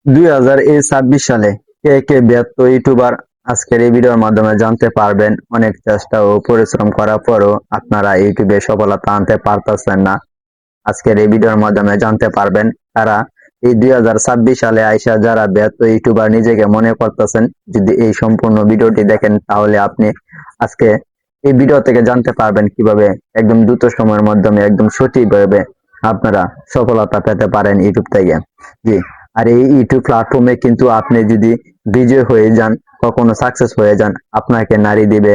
2026 সালে কে কে ব্যর্থ ইউটিউবার আজকের এই ভিডিওর মাধ্যমে জানতে পারবেন। অনেক চেষ্টা ও পরিশ্রম করার পরও আপনারা ইউটিউবে সফলতা আনতে পারতেছেন না। আজকের এই ভিডিওর মাধ্যমে জানতে পারবেন তারা এই 2026 সালে আইসা যারা ব্যর্থ ইউটিউবার নিজেকে মনে করতেছেন। যদি এই সম্পূর্ণ ভিডিওটি দেখেন তাহলে আপনি আজকে এই ভিডিও থেকে জানতে পারবেন কিভাবে একদম দ্রুত সময়ের মাধ্যমে একদম সঠিকভাবে আপনারা সফলতা পেতে পারেন ইউটিউব থেকে। জি, আর এই ইউটিউব প্ল্যাটফর্মে কিন্তু আপনি যদি বিজয় হয়ে যান, কখনো সাকসেস হয়ে যান, আপনাকে নারী দিবে,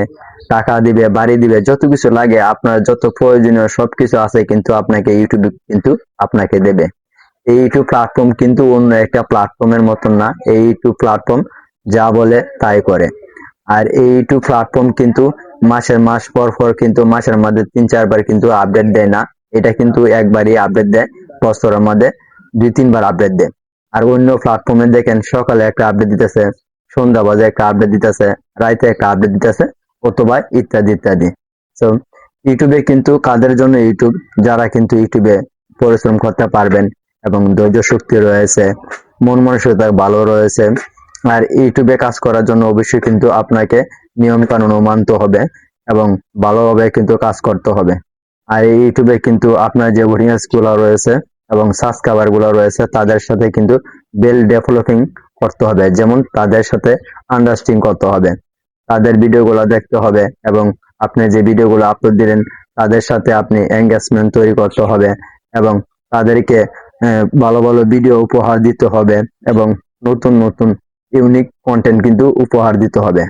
টাকা দিবে, বাড়ি দিবে, যত কিছু লাগে আপনার যত প্রয়োজনীয় সবকিছু আছে কিন্তু আপনাকে ইউটিউব কিন্তু আপনাকে দেবে। এই ইউটিউব প্ল্যাটফর্ম কিন্তু অন্য একটা প্ল্যাটফর্মের মতন না। এই ইউটিউব প্ল্যাটফর্ম যা বলে তাই করে। আর এই ইউটিউব প্ল্যাটফর্ম কিন্তু মাস পর পর কিন্তু মাসের মধ্যে 3-4 বার কিন্তু আপডেট দেয় না। এটা কিন্তু একবারই আপডেট দেয়, বছরের মধ্যে 2-3 বার আপডেট দেয়। আর অন্য প্ল্যাটফর্মে দেখেন সকালে একটা আপডেট দিতেছে, সন্ধ্যা বাজে একটা আপডেট দিতেছে, রাইতে একটা আপডেট দিতেছে, অথবা ইত্যাদি ইত্যাদি। তো ইউটিউবে কিন্তু কাদের জন্য ইউটিউব? যারা কিন্তু ইউটিউবে পরিশ্রম করতে পারবেন এবং ধৈর্য শক্তি রয়েছে, মন মানসিকতা ভালো রয়েছে। আর ইউটিউবে কাজ করার জন্য অবশ্যই কিন্তু আপনাকে নিয়ম কানুন মানতে হবে এবং ভালোভাবে কিন্তু কাজ করতে হবে। আর এই ইউটিউবে কিন্তু আপনার যে অডিয়েন্স গুলো রয়েছে এবং সাবস্ক্রাইবার গুলো রয়েছে তাদের সাথে কিন্তু বেল ডেভেলপিং করতে হবে, যেমন তাদের সাথে আন্ডারস্ট্যান্ডিং করতে হবে, তাদের ভিডিওগুলো দেখতে হবে এবং আপনি যে ভিডিওগুলো আপলোড দিলেন তাদের সাথে আপনি এঙ্গেজমেন্ট তৈরি করতে হবে এবং তাদেরকে ভালো ভালো ভিডিও উপহার দিতে হবে এবং নতুন নতুন ইউনিক কন্টেন্ট কিন্তু উপহার দিতে হবে।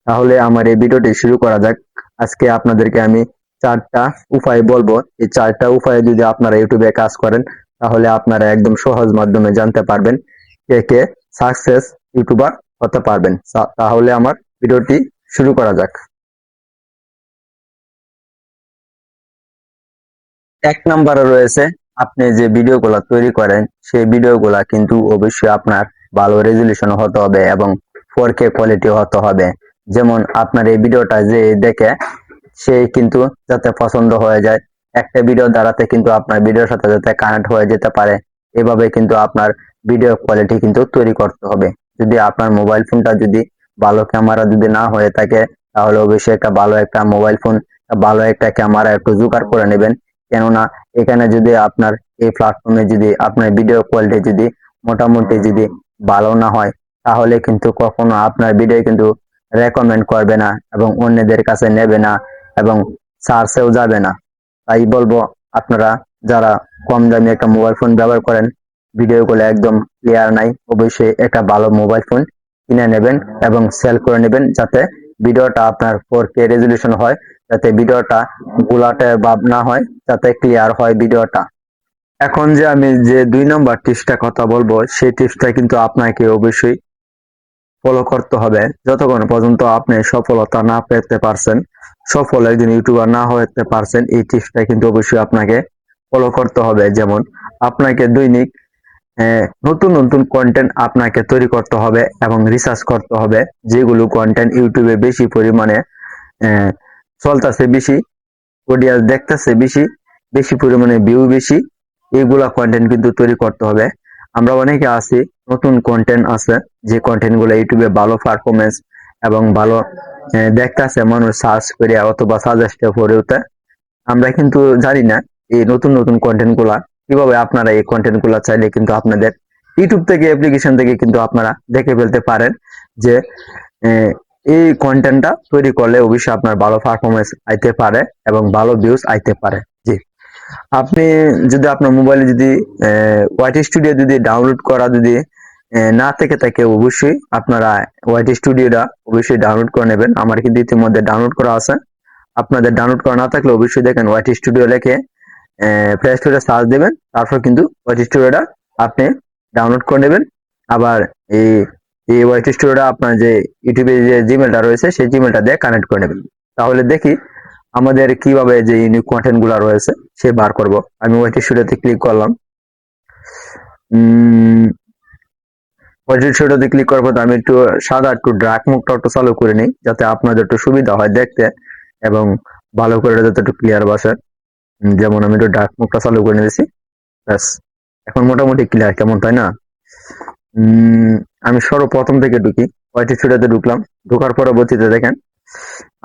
তাহলে আমার এই ভিডিওটি শুরু করা যাক। আজকে আপনাদেরকে আমি 4টা উপায় বলবো। এই 4টা উপায়ে যদি আপনারা ইউটিউবে কাজ করেন তাহলে আপনারা একদম সহজ মাধ্যমে জানতে পারবেন কে কে সাকসেস ইউটিউবার হতে পারবেন। তাহলে আমার ভিডিওটি শুরু করা যাক। 1 নম্বরে রয়েছে, আপনি যে ভিডিওগুলো তৈরি করেন সেই ভিডিওগুলা কিন্তু অবশ্যই আপনার ভালো রেজুলেশন হতে হবে এবং 4K কোয়ালিটি হতে হবে। যেমন আপনার এই ভিডিওটা যে দেখে সে কিন্তু যাতে পছন্দ হয়ে যায়, একটা ভিডিও দ্বারাতে কিন্তু আপনার ভিডিওর সাথে যাতে কানেক্ট হয়ে যেতে পারে, এভাবে কিন্তু আপনার ভিডিও কোয়ালিটি কিন্তু তৈরি করতে হবে। যদি আপনার মোবাইল ফোনটা যদি ভালো ক্যামেরা যদি না হয়ে থাকে তাহলে অবশ্যই একটা ভালো একটা মোবাইল ফোন, ভালো একটা ক্যামেরা একটু জোগাড় করে নেবেন। কেননা এখানে যদি আপনার এই প্ল্যাটফর্মে যদি আপনার ভিডিও কোয়ালিটি যদি মোটামুটি যদি ভালো না হয় তাহলে কিন্তু কখনো আপনার ভিডিও কিন্তু রেকমেন্ড করবে না এবং অন্যদের কাছে নেবে না এবং সার্চেও যাবে না। তাই বলবো আপনারা যারা কম দামি একটা মোবাইল ফোন ব্যবহার করেন, ভিডিওগুলো একদম ক্লিয়ার নাই, অবশ্যই একটা ভালো মোবাইল ফোন কিনে নেবেন এবং সেল করে নেবেন যাতে ভিডিওটা আপনার 4K রেজলিউশন হয়, যাতে ভিডিওটা গোলাটে ভাব না হয়, যাতে ক্লিয়ার হয় ভিডিওটা। এখন যে আমি যে 2 নম্বর টিপসটা কথা বলবো সেই টিপসটা কিন্তু আপনাকে অবশ্যই ফলো করতে হবে যতক্ষণ পর্যন্ত আপনি সফলতা না পেতে পারছেন, সফল একজন ইউটিউবার না হতে পারছেন। এই টিপসটা কিন্তু অবশ্যই আপনাকে ফলো করতে হবে। যেমন আপনাকে দৈনিক নতুন নতুন কন্টেন্ট আপনাকে তৈরি করতে হবে এবং রিসার্চ করতে হবে যেগুলো কন্টেন্ট ইউটিউবে বেশি পরিমাণে চলতেছে, বেশি অডিয়েন্স দেখতেছে, বেশি বেশি পরিমাণে ভিউ বেশি, এইগুলা কন্টেন্ট কিন্তু তৈরি করতে হবে। আমরা অনেকে আছি নতুন কন্টেন্ট আছে যে কন্টেন্ট গুলো ইউটিউবে ভালো পারফরমেন্স এবং ভালো দেখতেছে মানুষ সার্চ করে অথবা সাজেস্টে পড়ে ওঠে। আমরা কিন্তু জানি না এই নতুন নতুন কন্টেন্ট গুলা কিভাবে আপনারা এই কন্টেন্ট গুলা চাইলে কিন্তু আপনাদের ইউটিউব থেকে অ্যাপ্লিকেশন থেকে কিন্তু আপনারা দেখে ফেলতে পারেন যে আহ, এই কন্টেন্টটা তৈরি করলে অবশ্যই আপনার ভালো পারফরমেন্স আইতে পারে এবং ভালো ভিউজ আইতে পারে। জি, আপনি যদি আপনার মোবাইলে যদি ওয়াইটি স্টুডিও যদি ডাউনলোড করা যদি না থেকে থাকে অবশ্যই আপনারা ওয়াইটি স্টুডিওটা অবশ্যই ডাউনলোড করে নেবেন। আমার কিন্তু ইতিমধ্যে ডাউনলোড করা আছে। আপনাদের ডাউনলোড করা না থাকলে অবশ্যই দেখেন ওয়াইটি স্টুডিও লিখে প্লে স্টোরে সার্চ দেবেন, তারপর কিন্তু ওয়াইটি স্টুডিওটা আপনি ডাউনলোড করে নেবেন। আবার এই এই ওয়াইটি স্টুডিওটা আপনার যে ইউটিউবে যে জিমেলটা রয়েছে সেই জিমেলটা দিয়ে কানেক্ট করে নেবেন। তাহলে দেখি আমাদের কিভাবে যে ইউনিক কন্টেন্ট গুলা রয়েছে সে বার করব। আমি ওয়াইটি স্টুডিওতে ক্লিক করলাম। ওয়াইটি স্টুডিওতে ক্লিক করার পর আমি একটু সাদা একটু ড্রাগ মুখটা একটু চালু করে নিই যাতে আপনাদের একটু সুবিধা হয় দেখতে এবং ভালো করে যাতে একটু ক্লিয়ার বসে। যেমন আমি একটু ডার্ক মুখটা চালু করে নিয়েছি, ব্যাস এখন মোটামুটি ক্লিয়ার, কেমন তাই না? আমি সর্বপ্রথম থেকে ঢুকি, ওয়াইটি স্টুডিওতে ঢুকলাম। ঢোকার পরবর্তীতে দেখেন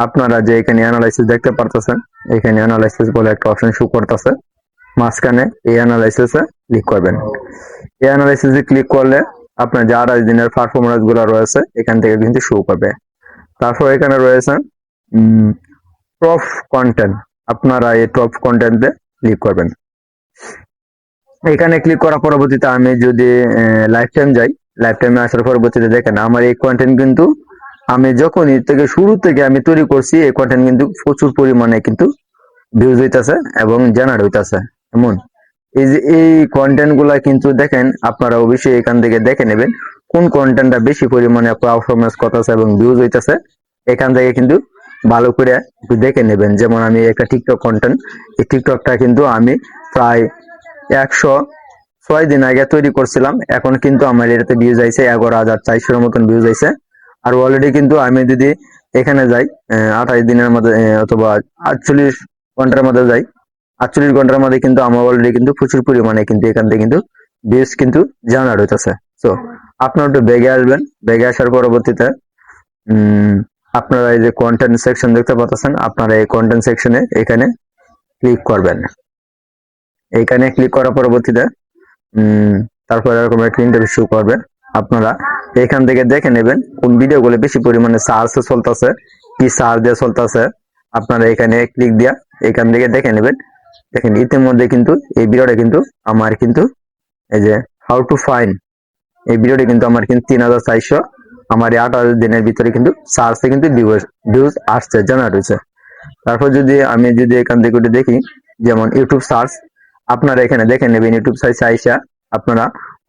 আপনারা যে এখানে অ্যানালাইসিস দেখতে পারতেছেন, এখানে অ্যানালাইসিস বলে একটা অপশন শো করতেছে। মাঝখানে এই অ্যানালাইসিসে ক্লিক করবেন। এই অ্যানালাইসিসে ক্লিক করলে আপনার যে 28 দিনের পারফরমেন্স গুলো রয়েছে এখান থেকে কিন্তু শো করবে। তারপর এখানে রয়েছে টপ কন্টেন্ট, আপনারা এই টপ কন্টেন্টে ক্লিক করবেন। এখানে ক্লিক করার পরবর্তীতে আমি যদি লাইফ টাইম যাই, লাইফ টাইমে আসার পরবর্তীতে দেখেন আমার এই কন্টেন্ট কিন্তু আমি যখনই থেকে শুরু থেকে আমি তৈরি করছি এই কন্টেন্ট কিন্তু প্রচুর পরিমাণে কিন্তু ভিউজ হইতাছে এবং জেনারেট হইতাছে। এমন এই যে এই কন্টেন্ট গুলা কিন্তু দেখেন আপনারা অবশ্যই এখান থেকে দেখে নেবেন কোন কন্টেন্টটা বেশি পরিমাণে পারফরমেন্স করতেছে এবং ভিউজ হইতাছে। এখান থেকে কিন্তু ভালো করে একটু দেখে নেবেন। যেমন আমি একটা টিকটক কন্টেন্ট, এই টিকটকটা কিন্তু আমি প্রায় 106 দিন আগে তৈরি করছিলাম, এখন কিন্তু আমার এটাতে ভিউজ আইছে 11,400 মতন ভিউজ আইছে। আর অলরেডি কিন্তু আমি যদি এখানে যাই 28 দিনের মধ্যে অথবা 48 ঘন্টার মধ্যে যাই, 48 ঘন্টার মধ্যে কিন্তু আমার অলরেডি কিন্তু প্রচুর পরিমাণে কিন্তু এখান থেকে কিন্তু ভিউজ কিন্তু জেনারেট হইতেছে। সো আপনারা একটু বেগে আসবেন, বেগে আসার পরবর্তীতে আপনারা এই যে কন্টেন্ট সেকশন দেখতে পাচ্ছেন, আপনারা এই কন্টেন্ট সেকশনে এখানে ক্লিক করবেন। এইখানে ক্লিক করার পরবর্তীতে তারপর এরকম একটা ইন্টারভিউ শো করবে। আপনারা এখান থেকে দেখে নেবেন কোন ভিডিওগুলো বেশি পরিমাণে সার্চে চলতেছে, কি সার্চ দিয়ে চলতেছে। আপনারা এখানে ক্লিক দিয়া এখান থেকে দেখে নেবেন। দেখেন ইতিমধ্যে কিন্তু এই ভিডিওটা কিন্তু আমার কিন্তু এই যে হাউ টু ফাইন্ড, এই ভিডিওটা কিন্তু আমার কিন্তু 3,400 আমার 28 দিনের ভিতরে কিন্তু সার্চে কিন্তু ভিউজ আসছে, জেনারেট হয়েছে। তারপর যদি আমি যদি এখান থেকে দেখি যেমন ইউটিউব সার্চ, আপনারা এখানে দেখে নেবেন ইউটিউব সার্চ আইসা আপনারা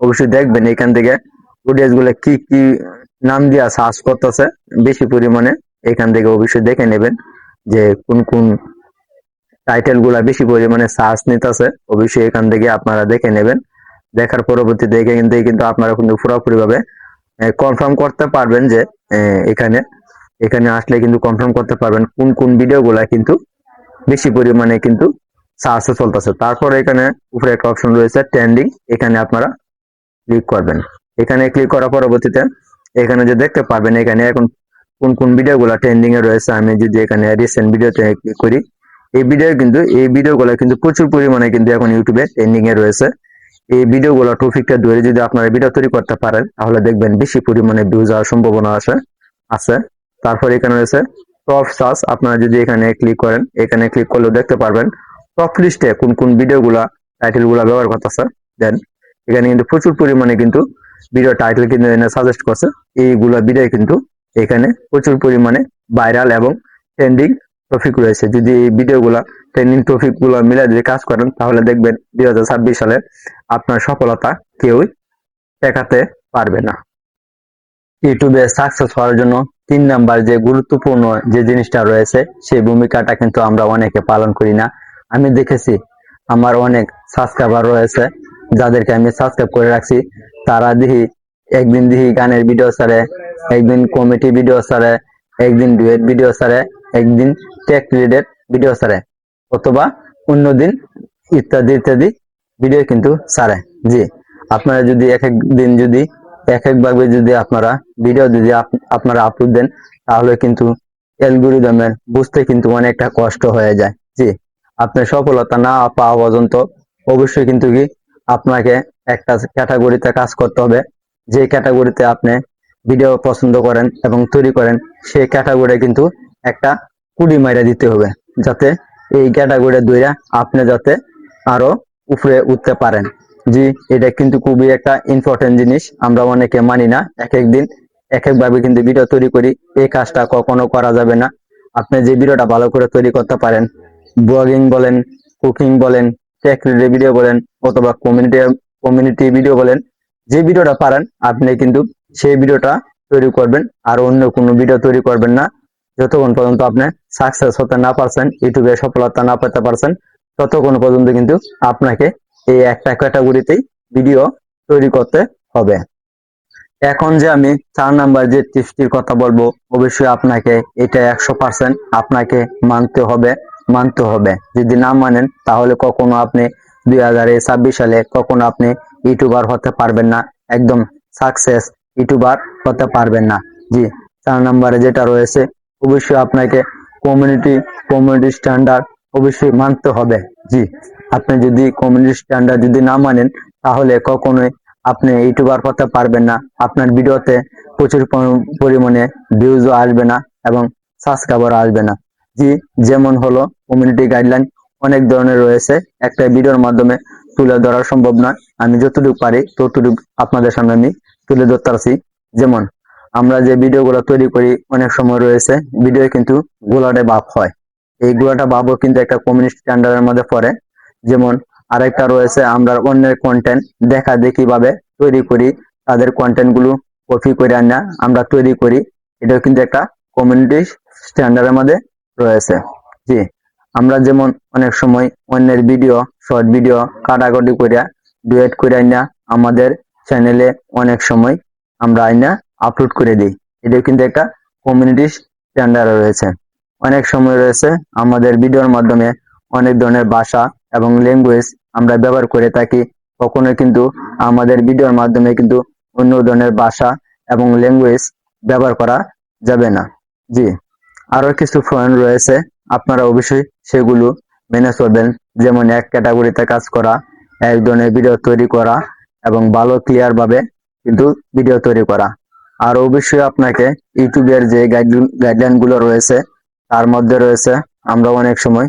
অবশ্যই দেখবেন এখান থেকে অডিয়েন্স গুলো কি কি নাম দিয়া সার্চ করতেছে বেশি পরিমাণে। এখান থেকে অবশ্যই দেখে নেবেন যে কোন কোন টাইটেল গুলা বেশি পরিমাণে সার্চ নিতেছে, অবশ্যই এখান থেকে আপনারা দেখে নেবেন। দেখার পরবর্তীতে কিন্তু আপনারা কিন্তু পুরোপুরি ভাবে কনফার্ম করতে পারবেন যে এখানে এখানে আসলে কিন্তু কনফার্ম করতে পারবেন কোন কোন ভিডিও গুলা কিন্তু বেশি পরিমাণে কিন্তু সার্চে চলতেছে। তারপর এখানে উপরে একটা অপশন রয়েছে ট্রেন্ডিং, এখানে আপনারা ক্লিক করবেন। এখানে ক্লিক করার পরবর্তীতে এখানে যে দেখতে পারবেন এখানে এখন কোন কোন ভিডিও গুলা ট্রেন্ডিং এ রয়েছে। আমি যদি এখানে রিসেন্ট ভিডিওতে ক্লিক করি, এই ভিডিও গুলা কিন্তু প্রচুর পরিমাণে কিন্তু এখন ইউটিউবে ট্রেন্ডিং এ রয়েছে। এই ভিডিও গুলা টপিকটা ধরে যদি আপনারা ভিডিও তৈরি করতে পারেন তাহলে দেখবেন বেশি পরিমাণে ভিউজ হওয়ার সম্ভাবনা আছে। তারপর এখানে রয়েছে টপ সার্চ, আপনারা যদি এখানে ক্লিক করেন, এখানে ক্লিক করলেও দেখতে পারবেন টপ লিস্টে কোন কোন ভিডিও গুলা টাইটেল গুলা ব্যবহার করতেছে। দেন এখানে কিন্তু প্রচুর পরিমাণে কিন্তু ভিডিও টাইটেল কিন্তু সাজেস্ট করছে, এইগুলা ভিডিও কিন্তু এখানে প্রচুর পরিমাণে ভাইরাল এবং ট্রেন্ডিং টপিক রয়েছে। যদি এই ভিডিওগুলা ট্রেন্ডিং টপিক গুলো মিলে যদি কাজ করেন তাহলে দেখবেন 2026 সালে আপনার সফলতা কেউই ঠেকাতে পারবে না। ইউটিউবে সাকসেস হওয়ার জন্য 3 নাম্বার যে গুরুত্বপূর্ণ যে জিনিসটা রয়েছে সেই ভূমিকাটা কিন্তু আমরা অনেকে পালন করি না। আমি দেখেছি আমার অনেক সাবস্ক্রাইবার রয়েছে যাদেরকে আমি সাবস্ক্রাইব করে রাখছি, তারা একদিন গানের ভিডিও ছাড়ে, একদিন কমেডি ভিডিও ছাড়ে, একদিন ডুয়েট ভিডিও ছাড়ে, একদিন টেক রিলেটেড ভিডিও ছাড়ে, অথবা অন্যদিন ইত্যাদি ইত্যাদি ভিডিও কিন্তু ছাড়ে। জি, আপনারা যদি এক এক দিন যদি এক এক ভাবে যদি আপনারা ভিডিও যদি আপনারা আপলোড দেন তাহলে কিন্তু অ্যালগরিদমের বুঝতে কিন্তু অনেকটা কষ্ট হয়ে যায়। জি, আপনার সফলতা না পাওয়া পর্যন্ত অবশ্যই কিন্তু কি আপনাকে একটা ক্যাটাগরিতে কাজ করতে হবে। যে ক্যাটাগরিতে আপনি ভিডিও পছন্দ করেন এবং তৈরি করেন সেই ক্যাটাগরি কিন্তু একটা কুড়ি মাইরা দিতে হবে, যাতে এই ক্যাটাগরি ধরে আপনি যাতে আরো উপরে উঠতে পারেন। জি, এটা কিন্তু খুবই একটা ইম্পর্টেন্ট জিনিস, আমরা অনেকে মানি না। এক এক দিন এক এক ভাবে কিন্তু ভিডিও তৈরি করি, এই কাজটা কখনো করা যাবে না। আপনি যে ভিডিওটা ভালো করে তৈরি করতে পারেন, ব্লগিং বলেন, কুকিং বলেন, টেক রিলেটেড ভিডিও বলেন, অথবা কমিউনিটি ভিডিও বলেন, যে ভিডিওটা পারেন আপনি কিন্তু সেই ভিডিওটা তৈরি করবেন, আর অন্য কোনো ভিডিও তৈরি করবেন না। যতক্ষণ পর্যন্ত আপনি সাকসেস হতে না পারছেন, ইউটিউবে সফলতা না পেতে পারছেন, ততক্ষণ পর্যন্ত কিন্তু আপনাকে এই একটা ক্যাটাগরিতেই ভিডিও তৈরি করতে হবে। এখন যে আমি 4 নাম্বার যে টিপসটির কথা বলবো, অবশ্যই আপনাকে এটা 100% আপনাকে মানতে হবে। যদি না মানেন তাহলে কখনো আপনি 2026 সালে কখনো আপনি ইউটিউবার হতে পারবেন না। একদম সাকসেস ইউটিউবার হতে পারবেন না। জি, 4 নম্বরে যেটা রয়েছে, অবশ্যই আপনাকে কমিউনিটি স্ট্যান্ডার্ড অবশ্যই মানতে হবে। জি, আপনি যদি কমিউনিটি স্ট্যান্ডার্ড যদি না মানেন, তাহলে কখনোই আপনি ইউটিউবার হতে পারবেন না। আপনার ভিডিওতে প্রচুর পরিমাণে ভিউজও আসবে না এবং সাবস্ক্রাইবার আসবে না। জি, যেমন হলো কমিউনিটি গাইডলাইন অনেক ধরনের রয়েছে, একটা ভিডিওর মাধ্যমে তুলে ধরা সম্ভব নয়। আমি যতটুকু পারি ততটুকু আপনাদের সামনে আমি তুলে ধরতে পারছি। যেমন আমরা যে ভিডিওগুলো তৈরি করি, অনেক সময় রয়েছে ভিডিও কিন্তু গোলাটে ভাব হয়। এই গোলাটা ভাবও কিন্তু একটা কমিউনিটি স্ট্যান্ডার্ডের মধ্যে পড়ে। যেমন আরেকটা রয়েছে, আমরা অন্যের কন্টেন্ট দেখা দেখি ভাবে তৈরি করি, তাদের কন্টেন্ট গুলো কপি করে আনা আমরা তৈরি করি, এটাও কিন্তু একটা কমিউনিটি স্ট্যান্ডার্ডের মধ্যে রয়েছে। জি, আমরা যেমন অনেক সময় অন্যের ভিডিও, শর্ট ভিডিও কাটাকাটি করিয়া ডুয়েট করে আইনা আমাদের চ্যানেলে অনেক সময় আমরা আইনা আপলোড করে দিই, এটাও কিন্তু একটা কমিউনিটি স্ট্যান্ডার্ড রয়েছে। অনেক সময় রয়েছে আমাদের ভিডিওর মাধ্যমে অনেক ধরনের ভাষা এবং ল্যাঙ্গুয়েজ আমরা ব্যবহার করে থাকি, কখনো কিন্তু আমাদের ভিডিওর মাধ্যমে কিন্তু অন্য ধরনের ভাষা এবং ল্যাঙ্গুয়েজ ব্যবহার করা যাবে না। জি, আরো কিছু পয়েন্ট রয়েছে, আপনারা অবশ্যই সেগুলো মেনে চলবেন। যেমন এক ক্যাটাগরিতে কাজ করা, এক ধরনের ভিডিও তৈরি করা এবং ভালো ক্লিয়ার ভাবে কিন্তু ভিডিও তৈরি করা। আর অবশ্যই আপনাকে ইউটিউবের যে গাইডলাইন গুলো রয়েছে, তার মধ্যে রয়েছে আমরা অনেক সময়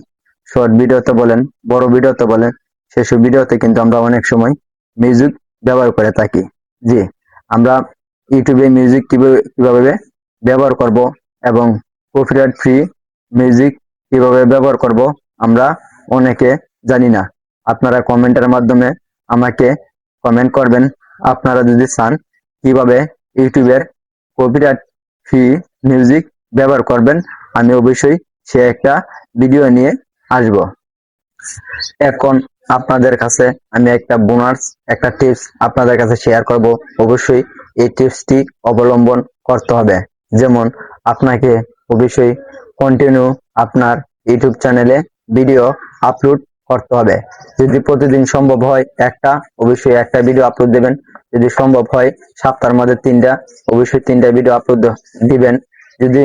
শর্ট ভিডিওতে বলেন, বড় ভিডিওতে বলেন, সেসব ভিডিওতে কিন্তু আমরা অনেক সময় মিউজিক ব্যবহার করে থাকি। জি, আমরা ইউটিউবে মিউজিক কিভাবে ব্যবহার করব এবং কপিরাইট ফ্রি মিউজিক কিভাবে ব্যবহার করব আমরা অনেকে জানি না। আপনারা কমেন্টের মাধ্যমে আমাকে কমেন্ট করবেন, আপনারা যদি চান কিভাবে ইউটিউবের কপিরাইট ফ্রি মিউজিক ব্যবহার করবেন, আমি অবশ্যই সে একটা ভিডিও নিয়ে আসব। এখন আপনাদের কাছে আমি একটা বোনাস, একটা টিপস আপনাদের কাছে শেয়ার করব। অবশ্যই এই টিপসটি অবলম্বন করতে হবে। যেমন আপনাকে অবশ্যই কন্টিনিউ আপনার ইউটিউব চ্যানেলে ভিডিও আপলোড করতে হবে। যদি প্রতিদিন সম্ভব হয় অবশ্যই একটা ভিডিও আপলোড দেবেন। যদি সম্ভব হয় সপ্তাহের মধ্যে 3টা, অবশ্যই 3টা ভিডিও আপলোড দিবেন। যদি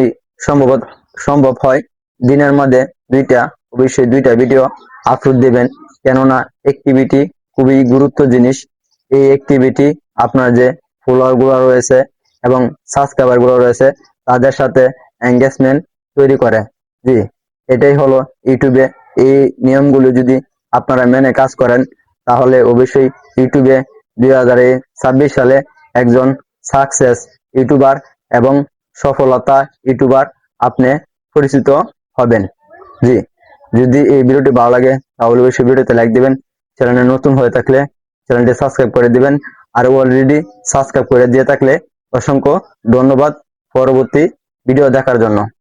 সম্ভব হয় দিনের মধ্যে 2টা, অবশ্যই 2টা ভিডিও আপলোড দিবেন। কেননা অ্যাক্টিভিটি খুবই গুরুত্ব জিনিস। এই অ্যাক্টিভিটি আপনার যে ফলোয়ার গুলো রয়েছে এবং সাবস্ক্রাইবার গুলো রয়েছে তাদের সাথে এঙ্গেজমেন্ট তৈরি করে। জি, এটাই হলো ইউটিউবে এই নিয়মগুলো যদি আপনারা মেনে কাজ করেন, তাহলে অবশ্যই ইউটিউবে 2026 সালে একজন সাকসেস ইউটিউবার এবং সফলতা ইউটিউবার আপনি পরিচিত হবেন। জি, যদি এই ভিডিওটি ভালো লাগে তাহলে অবশ্যই ভিডিওতে লাইক দিবেন। চ্যানেলে নতুন হয়ে থাকলে চ্যানেলটি সাবস্ক্রাইব করে দিবেন। আর অলরেডি সাবস্ক্রাইব করে দিয়ে থাকলে অসংখ্য ধন্যবাদ পরবর্তী ভিডিও দেখার জন্য।